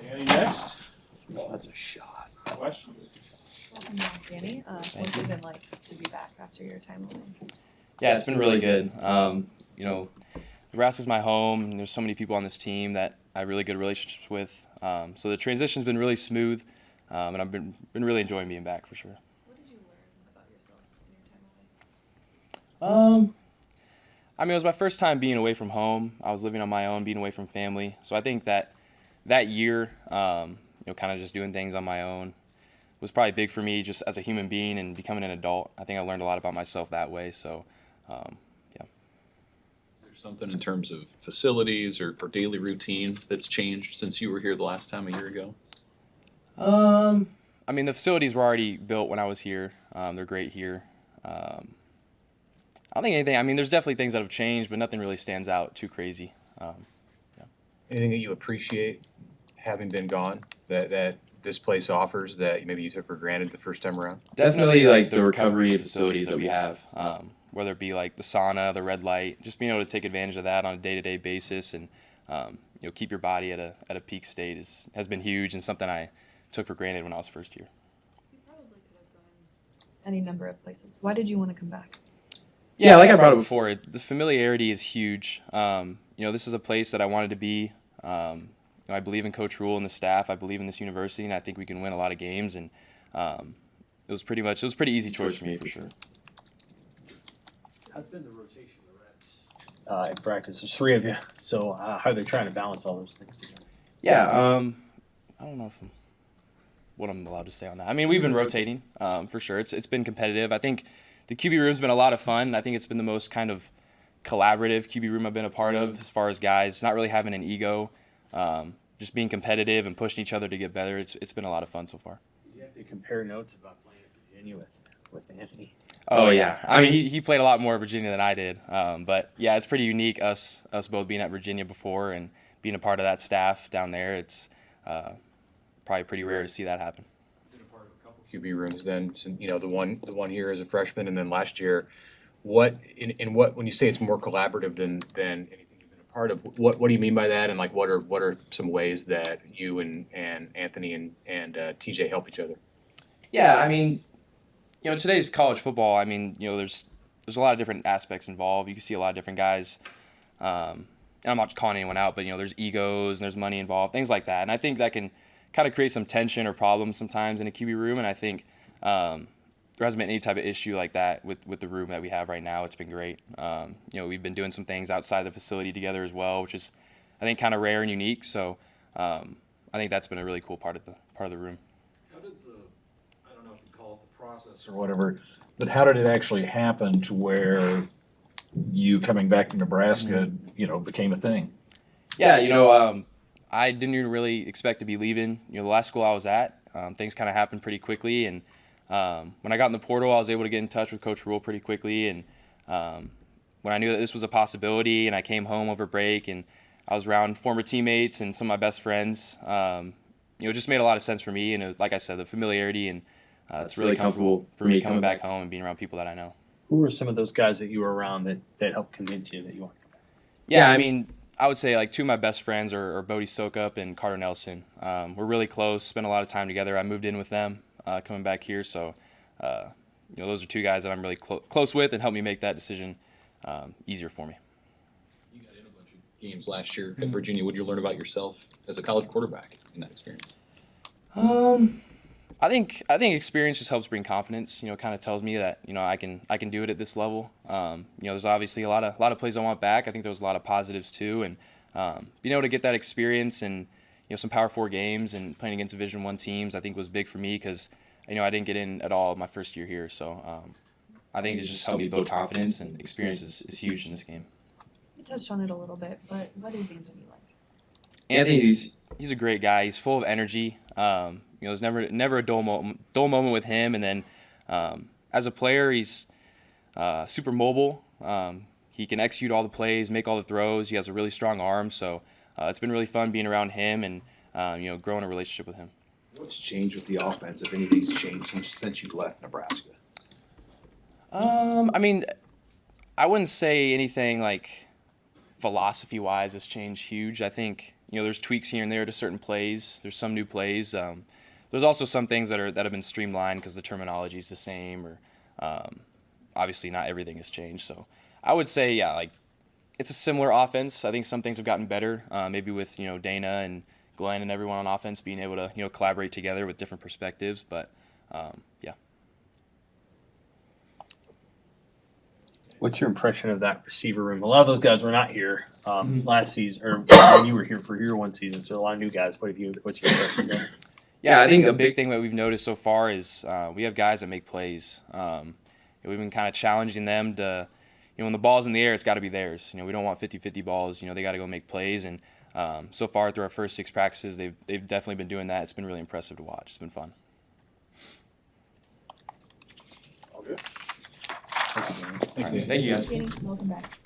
Danny next. That's a shot. Questions? Welcome back, Danny. What's it been like to be back after your time away? Yeah, it's been really good. Nebraska's my home, and there's so many people on this team that I have really good relationships with. So the transition's been really smooth, and I've been really enjoying being back for sure. What did you learn about yourself in your time away? It was my first time being away from home. I was living on my own, being away from family. So I think that year, kind of just doing things on my own was probably big for me just as a human being and becoming an adult. I think I learned a lot about myself that way. So, yeah. Is there something in terms of facilities or daily routine that's changed since you were here the last time a year ago? The facilities were already built when I was here. They're great here. I don't think anything. There's definitely things that have changed, but nothing really stands out too crazy. Anything that you appreciate having been gone that this place offers that maybe you took for granted the first time around? Definitely like the recovery facilities that we have, whether it be like the sauna, the red light, just being able to take advantage of that on a day-to-day basis and keep your body at a peak state has been huge and something I took for granted when I was first here. You probably could have gone any number of places. Why did you want to come back? Yeah, like I brought up before, the familiarity is huge. This is a place that I wanted to be. I believe in Coach Rule and the staff. I believe in this university, and I think we can win a lot of games. And it was a pretty easy choice for me for sure. How's been the rotation of the reps? In practice, there's three of you. So how are they trying to balance all those things together? Yeah, I don't know what I'm allowed to say on that. We've been rotating for sure. It's been competitive. I think the QB room's been a lot of fun. I think it's been the most kind of collaborative QB room I've been a part of as far as guys not really having an ego, just being competitive and pushing each other to get better. It's been a lot of fun so far. Did you have to compare notes about playing at Virginia with Anthony? Oh yeah, he played a lot more at Virginia than I did. But yeah, it's pretty unique us both being at Virginia before and being a part of that staff down there. It's probably pretty rare to see that happen. Been a part of a couple QB rooms then, the one here as a freshman and then last year. When you say it's more collaborative than anything you've been a part of, what do you mean by that? And like what are some ways that you and Anthony and TJ help each other? Yeah, today's college football, there's a lot of different aspects involved. You can see a lot of different guys. And I'm not calling anyone out, but there's egos and there's money involved, things like that. And I think that can kind of create some tension or problems sometimes in a QB room. And I think there hasn't been any type of issue like that with the room that we have right now. It's been great. We've been doing some things outside the facility together as well, which is I think kind of rare and unique. So I think that's been a really cool part of the room. How did I don't know if you call it the process or whatever, but how did it actually happen to where you coming back to Nebraska, became a thing? Yeah, I didn't even really expect to be leaving. The last school I was at, things kind of happened pretty quickly. And when I got in the portal, I was able to get in touch with Coach Rule pretty quickly. And when I knew that this was a possibility and I came home over break and I was around former teammates and some of my best friends, it just made a lot of sense for me. And like I said, the familiarity and it's really comfortable for me coming back home and being around people that I know. Who were some of those guys that you were around that helped convince you that you want to come back? Yeah, I would say like two of my best friends are Bodie Sokup and Carter Nelson. We're really close, spent a lot of time together. I moved in with them coming back here, so those are two guys that I'm really close with and helped me make that decision easier for me. You got in a bunch of games last year at Virginia. What did you learn about yourself as a college quarterback in that experience? I think experience just helps bring confidence. Kind of tells me that I can do it at this level. There's obviously a lot of plays I want back. I think there was a lot of positives too, and being able to get that experience and some Power 4 games and playing against Division I teams, I think was big for me because I didn't get in at all my first year here. So I think it just helped me build confidence, and experience is huge in this game. You touched on it a little bit, but what is Anthony like? Anthony, he's a great guy. He's full of energy. There's never a dull moment with him. And then as a player, he's super mobile. He can execute all the plays, make all the throws. He has a really strong arm. So it's been really fun being around him and growing a relationship with him. What's changed with the offense, if anything's changed since you left Nebraska? I wouldn't say anything like philosophy-wise has changed huge. I think there's tweaks here and there to certain plays. There's some new plays. There's also some things that have been streamlined because the terminology is the same, or obviously not everything has changed. So I would say, yeah, like it's a similar offense. I think some things have gotten better, maybe with Dana and Glenn and everyone on offense being able to collaborate together with different perspectives. But yeah. What's your impression of that receiver room? A lot of those guys were not here last season, or when you were here for your one season. So a lot of new guys. What's your impression there? Yeah, I think a big thing that we've noticed so far is we have guys that make plays. We've been kind of challenging them to, when the ball's in the air, it's got to be theirs. We don't want 50-50 balls. They got to go make plays. And so far through our first 6 practices, they've definitely been doing that. It's been really impressive to watch. It's been fun. All good. Thank you guys. Danny, welcome back.